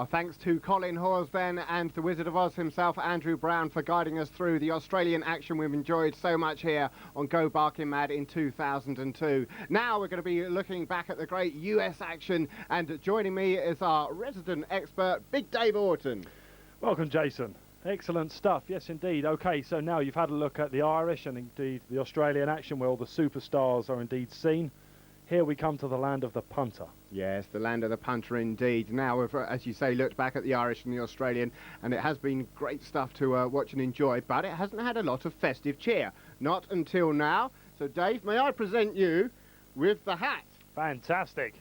Our thanks to Colin Hawes then and the Wizard of Oz himself, Andrew Brown, for guiding us through the Australian action we've enjoyed so much here on Go Barking Mad in 2002. Now we're going to be looking back at the great US action, and joining me is our resident expert, Big Dave Orton. Welcome, Jason. Excellent stuff. Yes, indeed. Okay, so now you've had a look at the Irish and indeed the Australian action where all the superstars are indeed seen. Here we come to the land of the punter. Yes, the land of the punter indeed. Now we've, as you say, looked back at the Irish and the Australian, and it has been great stuff to watch and enjoy, but it hasn't had a lot of festive cheer. Not until now. So, Dave, may I present you with the hat? Fantastic.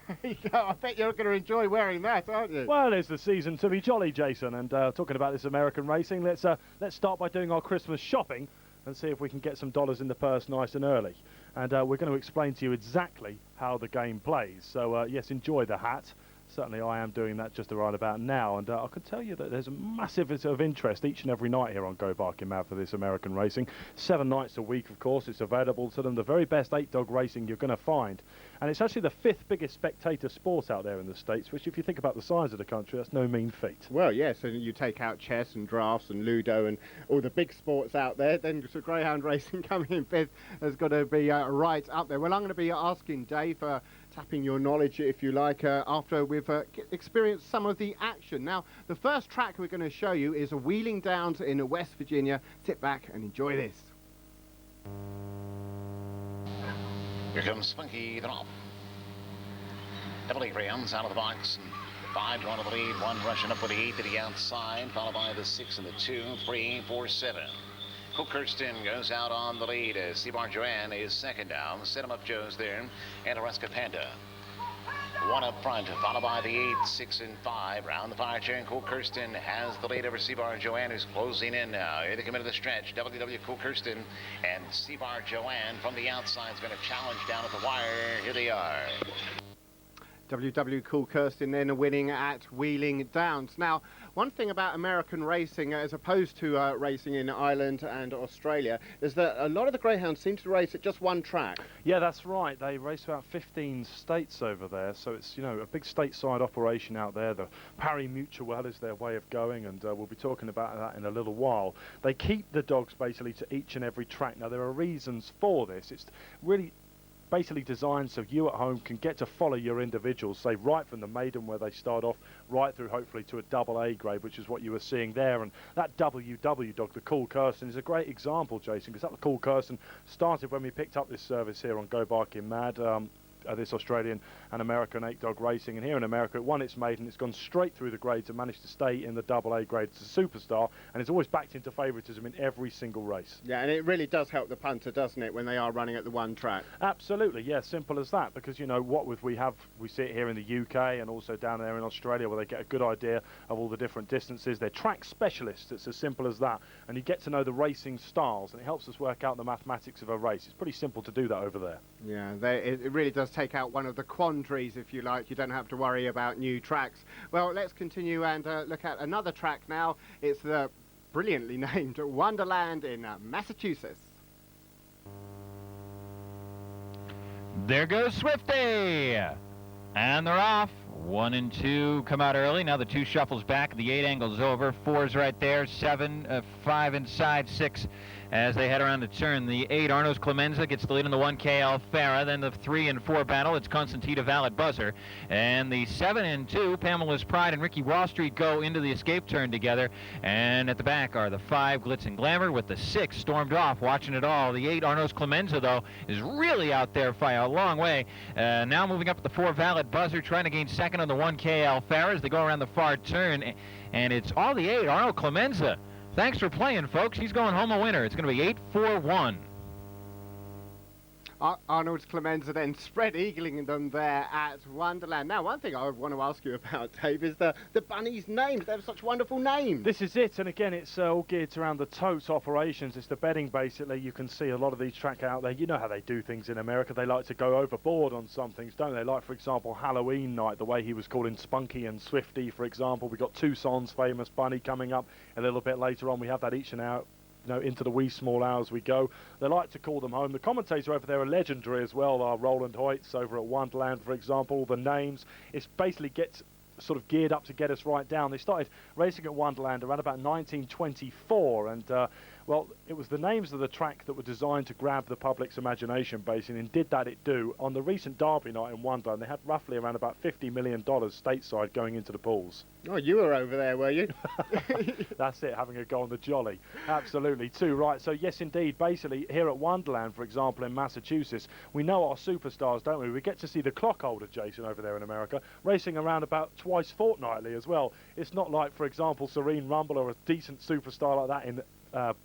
I bet you're going to enjoy wearing that, aren't you? Well, it's the season to be jolly, Jason, and talking about this American racing, let's start by doing our Christmas shopping and see if we can get some dollars in the purse nice and early. And we're going to explain to you exactly how the game plays. So, yes, enjoy the hat. Certainly I am doing that just right about now, and I can tell you that there's a massive of interest each and every night here on Go Barking Mad for this American racing. 7 nights a week, of course, it's available to them. The very best 8-dog racing you're going to find. And it's actually the 5th biggest spectator sport out there in the States, which if you think about the size of the country, that's no mean feat. Well, yes, and you take out chess and drafts and Ludo and all the big sports out there, then so greyhound racing coming in 5th has got to be right up there. Well, I'm going to be asking Dave, tapping your knowledge, if you like, after we've experienced some of the action. Now, the first track we're going to show you is a Wheeling Downs in West Virginia. Sit back and enjoy this. Here comes Spunky the Off. Heavily rounds out of the box. 5 going to the lead. 1 rushing up with the 8 to the outside, followed by the 6 and the 2, 3, 4, 7. Cool Kirsten goes out on the lead as Seabar Joanne is second down. Set him up Joe's there. And Alaska Panda. 1 up front, followed by the 8, 6, and 5. Round the fire chair, and Cool Kirsten has the lead over Seabar Joanne, who's closing in now. Here they come into the stretch. WW Cool Kirsten and Seabar Joanne from the outside is going to challenge down at the wire. Here they are. WW Cool Kirsten then winning at Wheeling Downs. Now, one thing about American racing, as opposed to racing in Ireland and Australia, is that a lot of the greyhounds seem to race at just one track. Yeah, that's right. They race about 15 states over there, so it's, you know, a big stateside operation out there. The Parry Mutual is their way of going, and we'll be talking about that in a little while. They keep the dogs basically to each and every track. Now, there are reasons for this. It's really basically designed so you at home can get to follow your individuals, say right from the maiden where they start off, right through hopefully to a double A grade, which is what you were seeing there. And that WW dog, the Cool Kirsten, is a great example, Jason, because that Cool Kirsten started when we picked up this service here on Go Barking Mad. This Australian and American 8-dog racing, and here in America it won its maiden. It's gone straight through the grades and managed to stay in the double A grade. It's a superstar, and it's always backed into favouritism in every single race. Yeah, and it really does help the punter, doesn't it, when they are running at the one track? Absolutely, yeah, simple as that, because you know what we see it here in the UK and also down there in Australia where they get a good idea of all the different distances. They're track specialists, it's as simple as that, and you get to know the racing styles, and it helps us work out the mathematics of a race. It's pretty simple to do that over there. Yeah, it really does take out one of the quandaries, if you like. You don't have to worry about new tracks. Well, let's continue and look at another track now. It's the brilliantly named Wonderland in Massachusetts. There goes Swifty, and they're off. 1 and 2 come out early. Now the 2 shuffles back. The 8 angles over. 4's right there. 7, 5 inside. 6 as they head around the turn. The 8 Arnos Clemenza gets the lead in the 1K Alfara. Then the 3 and 4 battle. It's Constantita Valid Buzzer. And the 7 and 2 Pamela's Pride and Ricky Wall Street go into the escape turn together. And at the back are the 5 Glitz and Glamour with the 6 Stormed Off watching it all. The 8 Arnos Clemenza though is really out there by a long way. Now moving up at the 4 Valid Buzzer, trying to gain second on the 1K Alfara as they go around the far turn. And it's all the 8 Arno Clemenza. Thanks for playing, folks. He's going home a winner. It's going to be 8-4-1. Arnold Clemenza then spread eagling them there at Wonderland. Now, one thing I want to ask you about, Dave, is the bunnies' names. They have such wonderful names. This is it, and again, it's all geared around the totes operations. It's the betting, basically. You can see a lot of these tracks out there. You know how they do things in America. They like to go overboard on some things, don't they? Like, for example, Halloween night, the way he was calling Spunky and Swifty, for example. We've got Tucson's famous bunny coming up a little bit later on. We have that each and out. You know, into the wee small hours we go. They like to call them home. The commentator over there are legendary as well. Roland Hoyts over at Wonderland, for example. The names, it basically gets sort of geared up to get us right down. They started racing at Wonderland around about 1924, and well, it was the names of the track that were designed to grab the public's imagination, basically, and did that it do. On the recent Derby night in Wonderland, they had roughly around about $50 million stateside going into the pools. Oh, you were over there, were you? That's it, having a go on the jolly. Absolutely, too right. So yes, indeed, basically, here at Wonderland, for example, in Massachusetts, we know our superstars, don't we? We get to see the clock holder, Jason, over there in America, racing around about twice fortnightly as well. It's not like, for example, Serene Rumble or a decent superstar like that in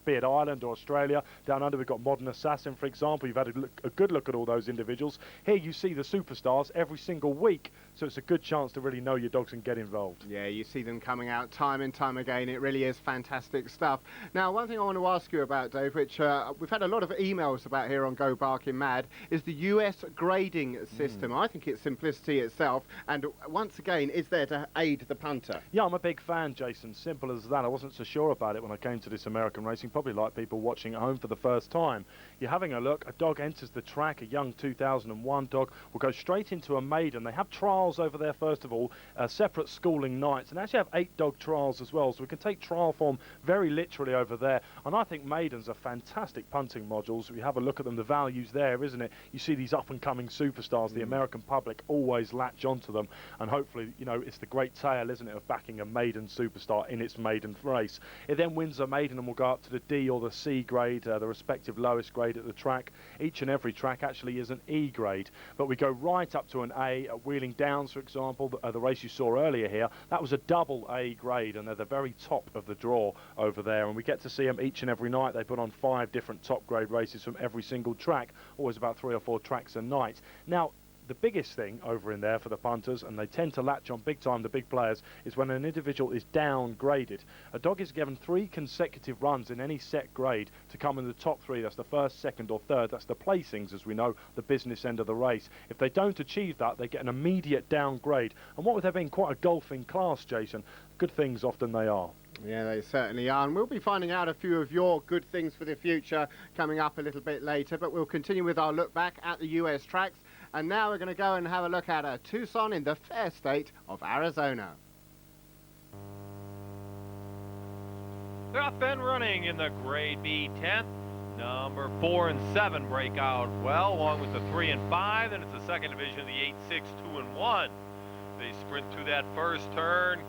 be it Ireland or Australia. Down under we've got Modern Assassin, for example. You've had a good look at all those individuals. Here you see the superstars every single week, so it's a good chance to really know your dogs and get involved. Yeah, you see them coming out time and time again. It really is fantastic stuff. Now, one thing I want to ask you about, Dave, which we've had a lot of emails about here on Go Barking Mad, is the US grading system. I think it's simplicity itself, and once again, is there to aid the punter. Yeah, I'm a big fan, Jason. Simple as that. I wasn't so sure about it when I came to this American racing, probably like people watching at home for the first time. You're having a look, a dog enters the track, a young 2001 dog will go straight into a maiden. They have trials over there, first of all, separate schooling nights, and actually have 8 dog trials as well, so we can take trial form very literally over there. And I think maidens are fantastic punting modules. We have a look at them, the values there, isn't it? You see these up-and-coming superstars, the American public always latch onto them, and hopefully, you know, it's the great tale, isn't it, of backing a maiden superstar in its maiden race. It then wins a maiden and will go up to the D or the C grade, the respective lowest grade at the track. Each and every track actually is an E grade, but we go right up to an A at Wheeling Downs, for example, the race you saw earlier here. That was a double A grade, and they're the very top of the draw over there, and we get to see them each and every night. They put on 5 different top grade races from every single track, always about 3 or 4 tracks a night. Now, the biggest thing over in there for the punters, and they tend to latch on big time, the big players, is when an individual is downgraded. A dog is given 3 consecutive runs in any set grade to come in the top 3. That's the first, second or third. That's the placings, as we know, the business end of the race. If they don't achieve that, they get an immediate downgrade. And what with there being quite a golfing class, Jason, good things often they are. Yeah, they certainly are, and we'll be finding out a few of your good things for the future coming up a little bit later, but we'll continue with our look back at the US tracks, and now we're going to go and have a look at a Tucson in the fair state of Arizona. They're off and running in the Grade B 10th. Number 4 and 7 break out well, along with the 3 and 5. Then it's the second division of the 8, 6, 2 and 1. They sprint through that first turn.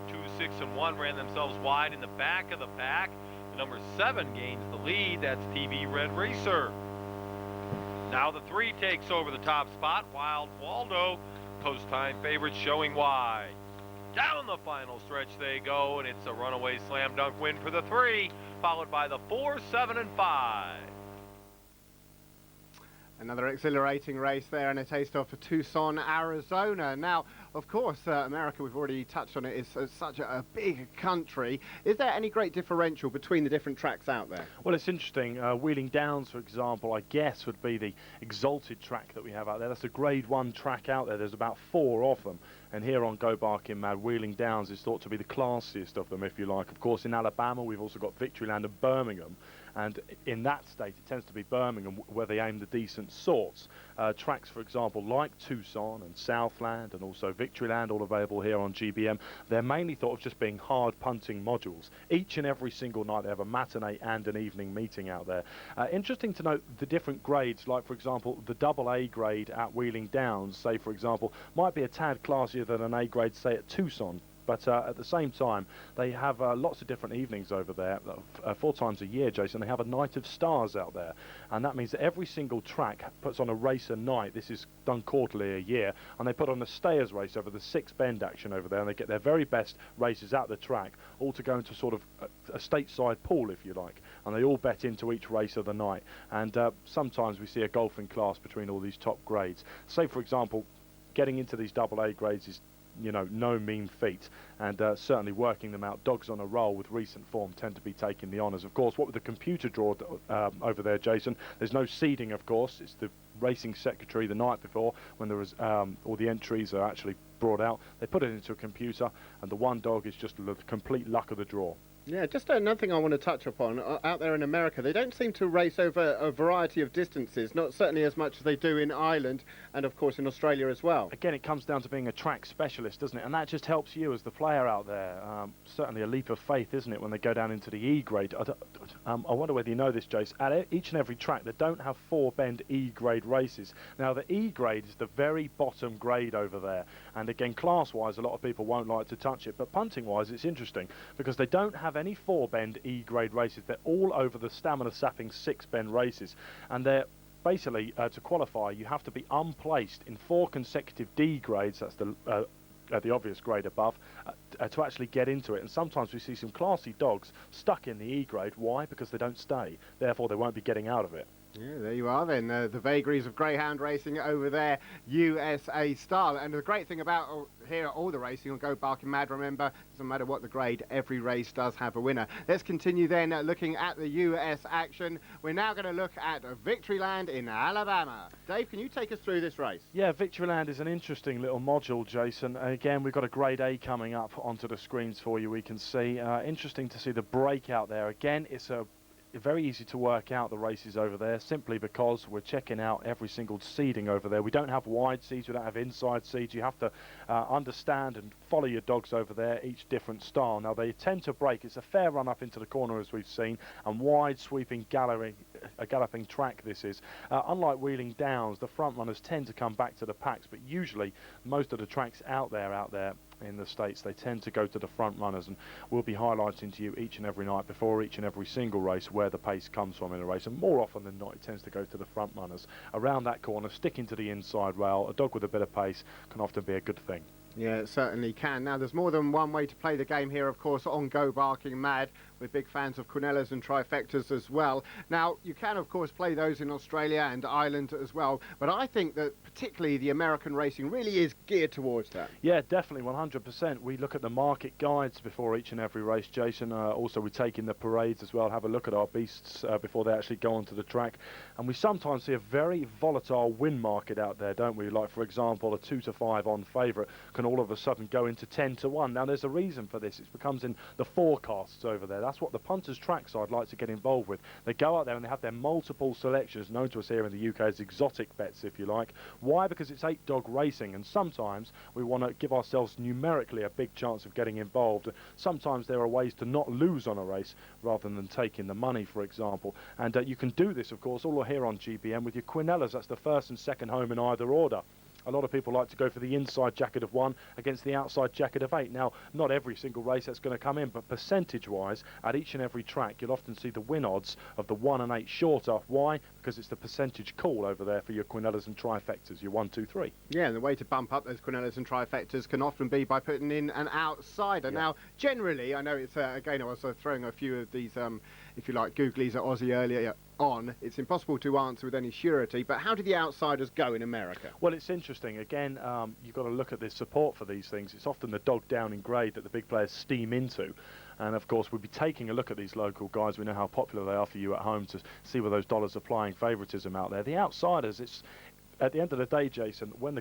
2, 6 and 1 ran themselves wide in the back of the pack. The number 7 gains the lead. That's TV Red Racer. Now the 3 takes over the top spot. Wild Waldo, post time favorite, showing wide. Down the final stretch they go, and it's a runaway slam dunk win for the 3, followed by the 4, 7 and 5. Another exhilarating race there, and a taste of Tucson, Arizona. Now, of course, America, we've already touched on it, is such a big country. Is there any great differential between the different tracks out there? Well, it's interesting. Wheeling Downs, for example, I guess would be the exalted track that we have out there. That's a Grade 1 track out there. There's about 4 of them. And here on Go Barking Mad, Wheeling Downs is thought to be the classiest of them, if you like. Of course, in Alabama, we've also got Victoryland and Birmingham. And in that state, it tends to be Birmingham where they aim the decent sorts. Tracks, for example, like Tucson and Southland and also Victoryland, all available here on GBM, they're mainly thought of just being hard punting modules. Each and every single night they have a matinee and an evening meeting out there. Interesting to note the different grades, like, for example, the double A grade at Wheeling Downs, say, for example, might be a tad classier than an A grade, say, at Tucson. But at the same time, they have lots of different evenings over there. 4 times a year, Jason, they have a Night of Stars out there. And that means that every single track puts on a race a night. This is done quarterly a year. And they put on a stayers race over the 6 bend action over there. And they get their very best races at the track, all to go into sort of a stateside pool, if you like. And they all bet into each race of the night. And sometimes we see a golfing class between all these top grades. Say, for example, getting into these double A grades is, you know, no mean feat, and certainly working them out. Dogs on a roll with recent form tend to be taking the honours. Of course, what with the computer draw over there, Jason, there's no seeding, of course. It's the racing secretary the night before, when there is all the entries are actually brought out. They put it into a computer, and the one dog is just the complete luck of the draw. Yeah, just another thing I want to touch upon. Out there in America, they don't seem to race over a variety of distances, not certainly as much as they do in Ireland and, of course, in Australia as well. Again, it comes down to being a track specialist, doesn't it? And that just helps you as the player out there. Certainly a leap of faith, isn't it, when they go down into the E grade? I wonder whether you know this, Jace. At each and every track, they don't have 4-bend E grade races. Now, the E grade is the very bottom grade over there. And again, class-wise, a lot of people won't like to touch it. But punting-wise, it's interesting because they don't have any 4-bend E grade races. They're all over the stamina sapping 6-bend races, and they're basically to qualify you have to be unplaced in 4 consecutive D grades. That's the obvious grade above to actually get into it. And sometimes we see some classy dogs stuck in the E grade. Why? Because they don't stay, therefore they won't be getting out of it. Yeah, there you are then, the vagaries of greyhound racing over there, USA style. And the great thing about here at all the racing on Go Barking Mad, remember, doesn't matter what the grade, every race does have a winner. Let's continue then looking at the US action. We're now going to look at Victoryland in Alabama. Dave, can you take us through this race? Yeah, Victoryland is an interesting little module, Jason. Again, we've got a grade A coming up onto the screens for you, we can see. Interesting to see the breakout there. Again, it's very easy to work out the races over there simply because we're checking out every single seeding over there. We don't have wide seeds, we don't have inside seeds. You have to understand and follow your dogs over there, each different style. Now they tend to break. It's a fair run up into the corner as we've seen, and wide sweeping galloping track this is. Unlike Wheeling Downs, the front runners tend to come back to the packs, but usually most of the tracks out there in the States, they tend to go to the front runners, and we'll be highlighting to you each and every night before each and every single race where the pace comes from in a race, and more often than not it tends to go to the front runners around that corner, sticking to the inside rail. A dog with a bit of pace can often be a good thing. Yeah, it certainly can. Now, there's more than one way to play the game here, of course, on Go Barking Mad. We're big fans of Quinellas and trifectas as well. Now, you can, of course, play those in Australia and Ireland as well, but I think that particularly the American racing really is geared towards that. Yeah, definitely, 100%. We look at the market guides before each and every race, Jason. Also, we take in the parades as well, have a look at our beasts before they actually go onto the track. And we sometimes see a very volatile win market out there, don't we? Like, for example, a 2-to-5 on favourite can all of a sudden go into 10-to-1. Now, there's a reason for this. It becomes in the forecasts over there. That's what the punters trackside like to get involved with. They go out there and they have their multiple selections, known to us here in the UK as exotic bets, if you like. Why? Because it's 8-dog racing, and sometimes we want to give ourselves numerically a big chance of getting involved. Sometimes there are ways to not lose on a race rather than taking the money, for example. And you can do this, of course, all here on GBM with your Quinellas. That's the first and second home in either order. A lot of people like to go for the inside jacket of 1 against the outside jacket of 8. Now, not every single race that's going to come in, but percentage-wise, at each and every track, you'll often see the win odds of the 1 and 8 shorter. Why? Because it's the percentage call over there for your Quinellas and trifectas, your 1, 2, 3. Yeah, and the way to bump up those Quinellas and trifectas can often be by putting in an outsider. Yeah. Now, generally, I know it's, again, I was throwing a few of these, if you like, googlies at Aussie earlier on. It's impossible to answer with any surety, but how do the outsiders go in America? Well, it's interesting. Again, you've got to look at the support for these things. It's often the dog down in grade that the big players steam into. And of course, we'll be taking a look at these local guys. We know how popular they are for you at home to see where those dollars are applying favouritism out there. The outsiders, it's at the end of the day, Jason, when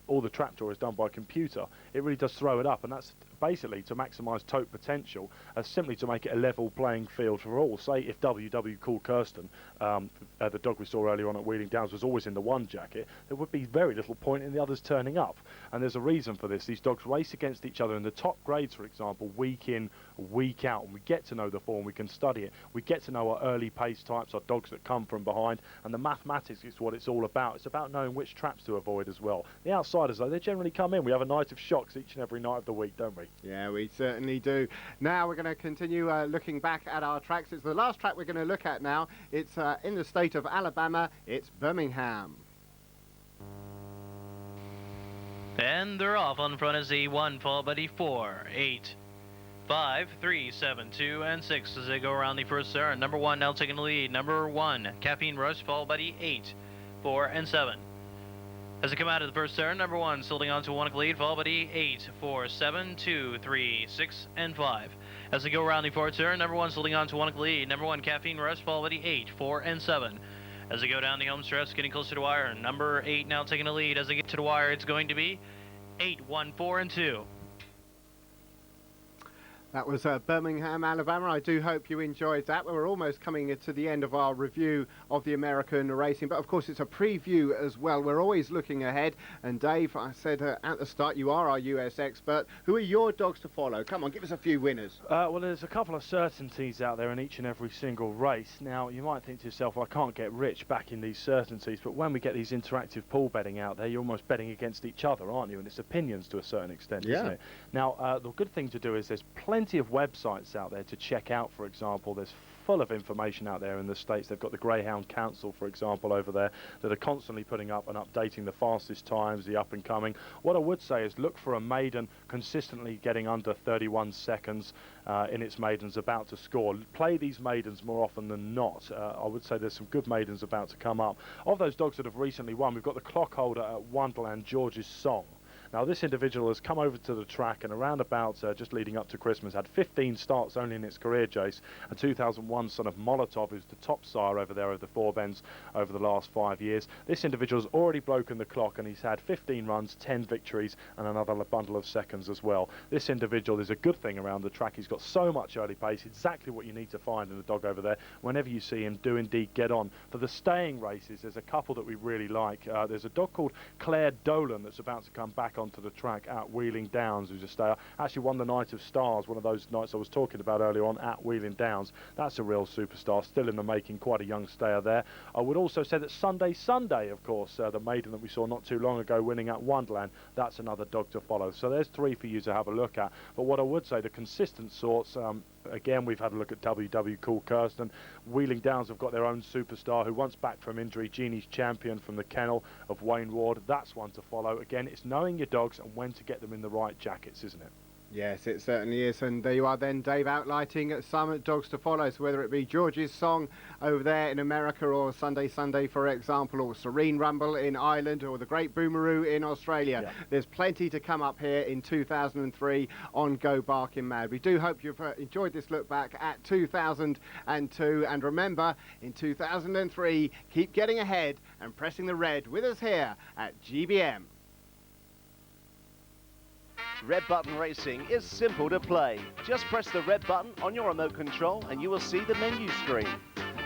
all the trapdoor is done by computer, it really does throw it up, and that's basically to maximise tote potential, simply to make it a level playing field for all. Say if WW Cool Kirsten, the dog we saw earlier on at Wheeling Downs, was always in the 1 jacket, there would be very little point in the others turning up. And there's a reason for this. These dogs race against each other in the top grades, for example, week in, week out, and we get to know the form, we can study it. We get to know our early pace types, our dogs that come from behind, and the mathematics is what it's all about. It's about knowing which traps to avoid as well. The outsiders, though, they generally come in. We have a night of shocks each and every night of the week, don't we? Yeah, we certainly do. Now we're going to continue looking back at our tracks. It's the last track we're going to look at now. It's in the state of Alabama. It's Birmingham. And they're off. On front is E1, followed by D4, 8, 5, 3, 7, 2, and 6 as they go around the first turn. Number 1 now taking the lead. Number 1, Caffeine Rush, followed by D8, 4, and 7. As they come out of the first turn, number 1 holding on to a 1 lead, followed by D8, 4, 7, 2, 3, 6, and 5. As they go around the fourth turn, number 1 holding on to a 1 lead. Number 1, Caffeine Rush, followed by D8, 4, and 7. As they go down the home stretch, getting closer to the wire. Number 8 now taking the lead. As they get to the wire, it's going to be 8, 1, 4, and 2. That was Birmingham, Alabama. I do hope you enjoyed that. We're almost coming to the end of our review of the American racing, but of course it's a preview as well. We're always looking ahead. And Dave, I said at the start, you are our US expert. Who are your dogs to follow? Come on, give us a few winners. Well, there's a couple of certainties out there in each and every single race. Now, you might think to yourself, well, I can't get rich backing these certainties, but when we get these interactive pool betting out there, you're almost betting against each other, aren't you? And it's opinions to a certain extent, isn't it? Now, the good thing to do is there's plenty of websites out there to check out. For example, there's full of information out there in the States. They've got the Greyhound Council, for example, over there that are constantly putting up and updating the fastest times, the up and coming. What I would say is look for a maiden consistently getting under 31 seconds in its maidens about to score. Play these maidens more often than not. I would say there's some good maidens about to come up. Of those dogs that have recently won, we've got the clock holder at Wonderland, George's Song. Now, this individual has come over to the track and around about just leading up to Christmas had 15 starts only in its career, Jace. A 2001 son of Molotov, who's the top sire over there of the Four Bends over the last 5 years. This individual's already broken the clock and he's had 15 runs, 10 victories and another bundle of seconds as well. This individual is a good thing around the track. He's got so much early pace, exactly what you need to find in a dog over there. Whenever you see him, do indeed get on. For the staying races, there's a couple that we really like. There's a dog called Claire Dolan that's about to come back onto the track at Wheeling Downs, who's a stayer. Actually won the Night of Stars, one of those nights I was talking about earlier on at Wheeling Downs. That's a real superstar, still in the making, quite a young stayer there. I would also say that Sunday, of course, the maiden that we saw not too long ago winning at Wonderland, that's another dog to follow. So there's three for you to have a look at. But what I would say, the consistent sorts, again, we've had a look at WW Cool Kirsten. Wheeling Downs have got their own superstar who once back from injury, Jeannie's Champion from the kennel of Wayne Ward. That's one to follow. Again, it's knowing your dogs and when to get them in the right jackets, isn't it? Yes, it certainly is. And there you are then, Dave, outlining some dogs to follow. So whether it be George's Song over there in America, or Sunday, for example, or Serene Rumble in Ireland, or the Great Boomeroo in Australia. There's plenty to come up here in 2003 on Go Barking Mad. We do hope you've enjoyed this look back at 2002. And remember, in 2003, keep getting ahead and pressing the red with us here at GBM. Red Button Racing is simple to play. Just press the red button on your remote control and you will see the menu screen.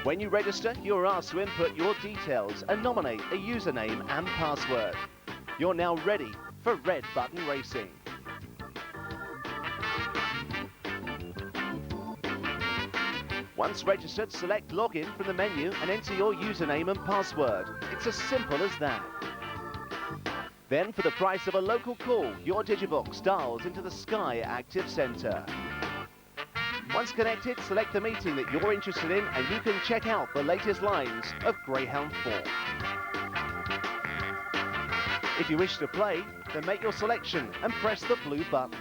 When you register, you are asked to input your details and nominate a username and password. You're now ready for Red Button Racing. Once registered, select Login from the menu and enter your username and password. It's as simple as that. Then, for the price of a local call, your Digibox dials into the Sky Active Centre. Once connected, select the meeting that you're interested in and you can check out the latest lines of Greyhound form. If you wish to play, then make your selection and press the blue button.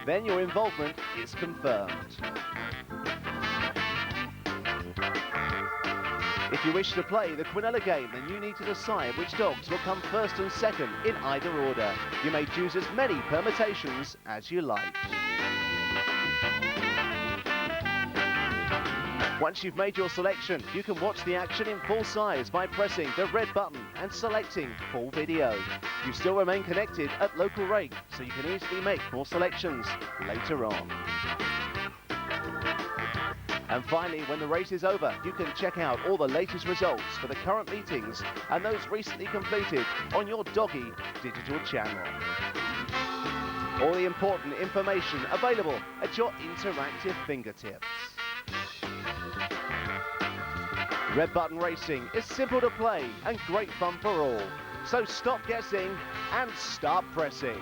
Then your involvement is confirmed. If you wish to play the Quinella game, then you need to decide which dogs will come first and second in either order. You may choose as many permutations as you like. Once you've made your selection, you can watch the action in full size by pressing the red button and selecting full video. You still remain connected at local rate, so you can easily make more selections later on. And finally, when the race is over, you can check out all the latest results for the current meetings and those recently completed on your Doggy digital channel. All the important information available at your interactive fingertips. Red Button Racing is simple to play and great fun for all. So stop guessing and start pressing.